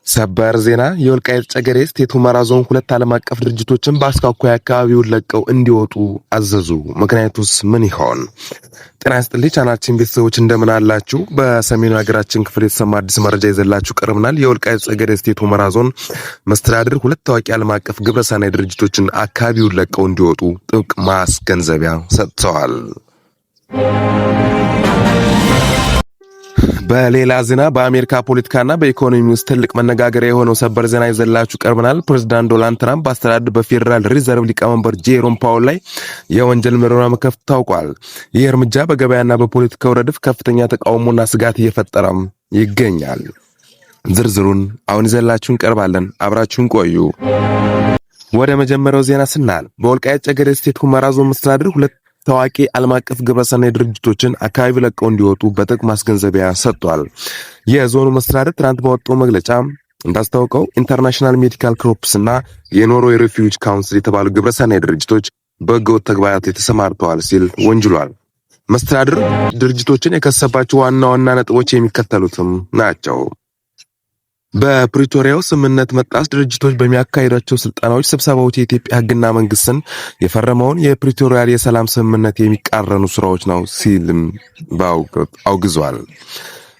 ሰበር ዜና የወልቃይት ጠገዴ ስቴት ሁመራ ዞን ሁለት ዓለም አቀፍ ድርጅቶችን በአስቸኳይ አካባቢውን ለቀው እንዲወጡ አዘዙ። ምክንያቱስ ምን ይሆን? ጤና ይስጥልኝ ቻናላችን ቤተሰቦች እንደምን አላችሁ? በሰሜኑ ሀገራችን ክፍል የተሰማ አዲስ መረጃ ይዘላችሁ ቀርበናል። የወልቃይት ጠገዴ ስቴት ሁመራ ዞን መስተዳድር ሁለት ታዋቂ ዓለም አቀፍ ግብረሰናይ ድርጅቶችን አካባቢውን ለቀው እንዲወጡ ጥብቅ ማስገንዘቢያ ሰጥተዋል። በሌላ ዜና በአሜሪካ ፖለቲካና በኢኮኖሚ ውስጥ ትልቅ መነጋገሪያ የሆነው ሰበር ዜና ይዘላችሁ ቀርበናል። ፕሬዝዳንት ዶናልድ ትራምፕ በአስተዳደር በፌዴራል ሪዘርቭ ሊቀመንበር ጄሮም ፓውል ላይ የወንጀል ምርመራ መክፈቱ ታውቋል። ይህ እርምጃ በገበያና በፖለቲካው ረድፍ ከፍተኛ ተቃውሞና ስጋት እየፈጠረም ይገኛል። ዝርዝሩን አሁን ይዘላችሁ እንቀርባለን። አብራችሁን ቆዩ። ወደ መጀመሪያው ዜና ስናል በወልቃይት ጠገዴ ስቴት ሁመራ ዞን መስተዳድር ሁለት ታዋቂ ዓለም አቀፍ ግብረሰናይ ድርጅቶችን አካባቢ ለቀው እንዲወጡ በጥብቅ ማስገንዘቢያ ሰጥቷል። የዞኑ መስተዳድር ትናንት ባወጣው መግለጫ እንዳስታወቀው ኢንተርናሽናል ሜዲካል ክሮፕስ እና የኖርዌይ ሪፊውጅ ካውንስል የተባሉ ግብረሰናይ ድርጅቶች በህገወጥ ተግባራት ተሰማርተዋል ሲል ወንጅሏል። መስተዳድር ድርጅቶችን የከሰባቸው ዋና ዋና ነጥቦች የሚከተሉትም ናቸው። በፕሪቶሪያው ስምምነት መጣስ ድርጅቶች በሚያካሂዳቸው ስልጠናዎች፣ ስብሰባዎች የኢትዮጵያ ህግና መንግስትን የፈረመውን የፕሪቶሪያል የሰላም ስምምነት የሚቃረኑ ስራዎች ነው ሲልም አውግዟል።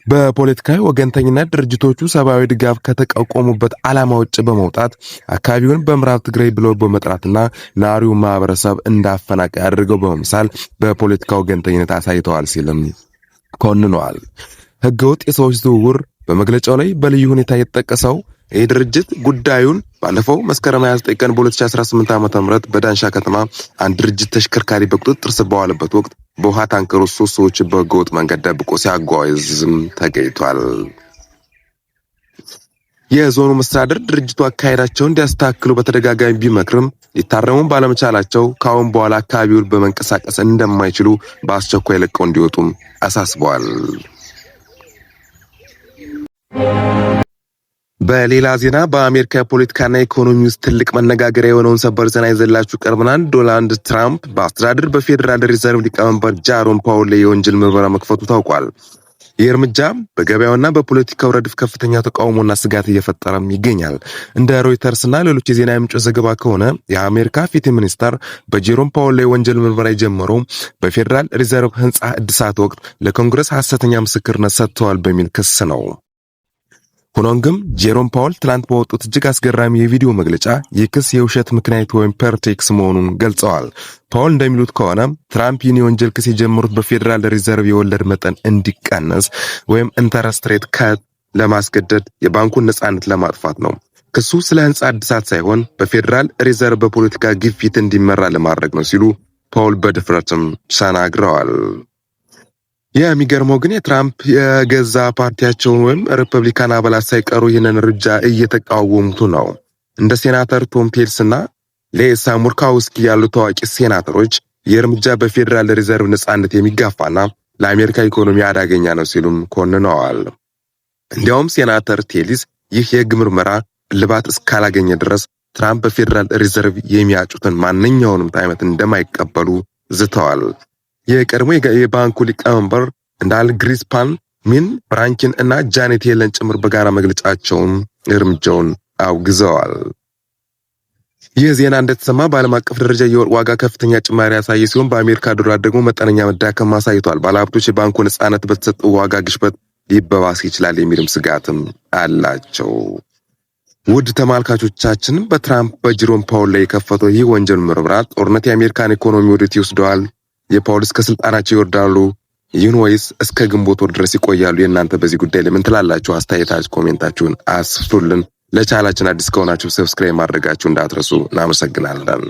በፖለቲካዊ ወገንተኝነት ድርጅቶቹ ሰብአዊ ድጋፍ ከተቋቋሙበት ዓላማ ውጭ በመውጣት አካባቢውን በምዕራብ ትግራይ ብለው በመጥራትና ነዋሪው ማህበረሰብ እንዳፈናቃይ አድርገው በመምሳል በፖለቲካ ወገንተኝነት አሳይተዋል ሲልም ኮንነዋል። ህገወጥ የሰዎች ዝውውር በመግለጫው ላይ በልዩ ሁኔታ የተጠቀሰው ይህ ድርጅት ጉዳዩን ባለፈው መስከረም 29 ቀን 2018 ዓ.ም በዳንሻ ከተማ አንድ ድርጅት ተሽከርካሪ በቁጥጥር ስር በዋለበት ወቅት በውሃ ታንከር ውስጥ 3 ሰዎች በህገወጥ መንገድ ደብቆ ሲያጓይዝም ተገኝቷል። የዞኑ መስተዳድር ድርጅቱ አካሄዳቸውን እንዲያስተካክሉ በተደጋጋሚ ቢመክርም ሊታረሙ ባለመቻላቸው ከአሁን በኋላ አካባቢውን በመንቀሳቀስ እንደማይችሉ በአስቸኳይ ለቀው እንዲወጡም አሳስበዋል። በሌላ ዜና በአሜሪካ ፖለቲካና ኢኮኖሚ ውስጥ ትልቅ መነጋገሪያ የሆነውን ሰበር ዜና ይዘላችሁ ቀርበናል። ዶናልድ ትራምፕ በአስተዳደር በፌዴራል ሪዘርቭ ሊቀመንበር ጄሮም ፓውል ላይ የወንጀል ምርመራ መክፈቱ ታውቋል። ይህ እርምጃ በገበያውና በፖለቲካው ረድፍ ከፍተኛ ተቃውሞና ስጋት እየፈጠረም ይገኛል። እንደ ሮይተርስና ሌሎች የዜና ምንጮች ዘገባ ከሆነ የአሜሪካ ፍትህ ሚኒስተር በጄሮም ፓውል ላይ ወንጀል ምርመራ የጀመረው በፌዴራል ሪዘርቭ ህንፃ እድሳት ወቅት ለኮንግረስ ሐሰተኛ ምስክርነት ሰጥተዋል በሚል ክስ ነው። ሆኖም ግን ጄሮም ፓውል ትናንት በወጡት እጅግ አስገራሚ የቪዲዮ መግለጫ ይህ ክስ የውሸት ምክንያት ወይም ፐርቴክስ መሆኑን ገልጸዋል። ፓውል እንደሚሉት ከሆነ ትራምፕ ይህን የወንጀል ክስ የጀመሩት በፌዴራል ሪዘርቭ የወለድ መጠን እንዲቀነስ ወይም ኢንተረስት ሬት ከት ለማስገደድ የባንኩን ነጻነት ለማጥፋት ነው። ክሱ ስለ ህንፃ እድሳት ሳይሆን በፌዴራል ሪዘርቭ በፖለቲካ ግፊት እንዲመራ ለማድረግ ነው ሲሉ ፓውል በድፍረትም ተናግረዋል። የሚገርመው ግን የትራምፕ የገዛ ፓርቲያቸውን ወይም ሪፐብሊካን አባላት ሳይቀሩ ይህንን እርምጃ እየተቃወሙት ነው። እንደ ሴናተር ቶም ፔልስ እና ሌሳ ሙርካውስኪ ያሉ ታዋቂ ሴናተሮች ይህ እርምጃ በፌዴራል ሪዘርቭ ነጻነት የሚጋፋና ለአሜሪካ ኢኮኖሚ አደገኛ ነው ሲሉም ኮንነዋል። እንዲያውም ሴናተር ቴሊስ ይህ የህግ ምርመራ እልባት እስካላገኘ ድረስ ትራምፕ በፌዴራል ሪዘርቭ የሚያጩትን ማንኛውንም አይነት እንደማይቀበሉ ዝተዋል። የቀድሞ የባንኩ ሊቀመንበር እንዳል ግሪስፓን ሚን ፍራንኪን እና ጃኔት የለን ጭምር በጋራ መግለጫቸውን እርምጃውን አውግዘዋል። ይህ ዜና እንደተሰማ በዓለም አቀፍ ደረጃ የወርቅ ዋጋ ከፍተኛ ጭማሪ ያሳየ ሲሆን በአሜሪካ ዶላር ደግሞ መጠነኛ መዳከም አሳይቷል። ባለሀብቶች የባንኩ ነጻነት በተሰጠው ዋጋ ግሽበት ሊበባስ ይችላል የሚልም ስጋትም አላቸው። ውድ ተመልካቾቻችን በትራምፕ በጄሮም ፓውል ላይ የከፈተው ይህ ወንጀል ምርመራ ጦርነት የአሜሪካን ኢኮኖሚ ወዴት ይወስደዋል? የፓውል እስከ ስልጣናቸው ይወርዳሉ ይሁን ወይስ እስከ ግንቦት ወር ድረስ ይቆያሉ? የእናንተ በዚህ ጉዳይ ላይ ምን ትላላችሁ? አስተያየታችሁ ኮሜንታችሁን አስፍሩልን። ለቻናላችን አዲስ ከሆናችሁ ሰብስክራይብ ማድረጋችሁ እንዳትረሱ። እናመሰግናለን።